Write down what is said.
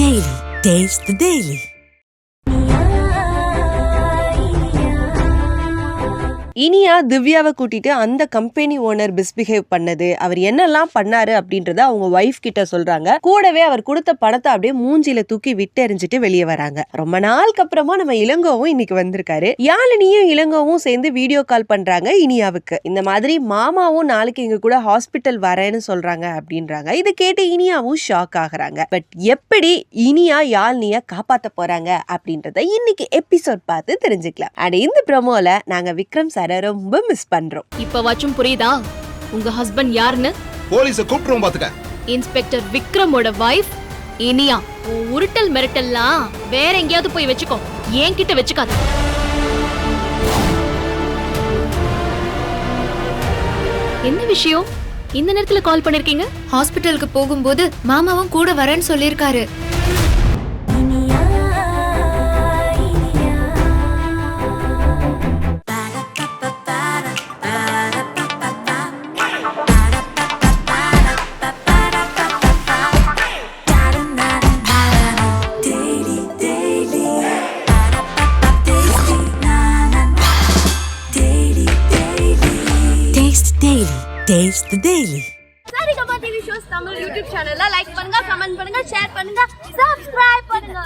Daily. Taste the Daily. Iniya திவ்யாவை கூட்டிட்டு அந்த company owner misbehave பண்ணது, அவர் என்னெல்லாம் பண்ணாரு அப்படின்றத அவங்க வைஃப் கிட்ட சொல்றாங்க. கூடவே அவர் கொடுத்த பணத்தை அப்படியே மூஞ்சில தூக்கி விட்டு எறிஞ்சிட்டு வெளியே வராங்க. ரொம்ப நாளுக்கு அப்புறமா நம்ம இளங்கோவும் இன்னைக்கு வந்திருக்காரு. யாழினியும் இளங்கோவும் சேர்ந்து வீடியோ கால் பண்றாங்க இனியாவுக்கு. இந்த மாதிரி மாமாவும் நாளைக்கு எங்க கூட ஹாஸ்பிட்டல் வரேன்னு சொல்றாங்க அப்படின்றாங்க. இதை கேட்டு இனியாவும் ஷாக் ஆகுறாங்க. பட் எப்படி இனியா யாழினிய காப்பாத்த போறாங்க அப்படின்றத இன்னைக்கு எபிசோட் பார்த்து தெரிஞ்சுக்கலாம். அண்ட் இந்த ப்ரோமோல நாங்க விக்ரம் சார் ரொம்ப மிஸ் பண்றோம். இப்பவாச்சும் புரியுதா உங்க ஹஸ்பண்ட் யாருன்னு? போலீஸ கூப்பிடுறோம் பாத்துக்க. இன்ஸ்பெக்டர் விக்ரமோட வைஃப் இனியா. உருட்டல் மிரட்டல்லாம் வேற எங்கேயாவது போய் வச்சுக்கோ, என்கிட்ட வச்சுக்காத. என்ன விஷயம் இந்த நேரத்துல கால் பண்ணிருக்கீங்க? ஹாஸ்பிட்டலுக்கு போகும்போது மாமாவும் கூட வரேன்னு சொல்லிருக்காரு. Taste the Daily. Saregama TV shows Tamil YouTube சேனல்ல லைக் பண்ணுங்க, கமெண்ட் பண்ணுங்க, ஷேர் பண்ணுங்க, சப்ஸ்கிரைப் பண்ணுங்க.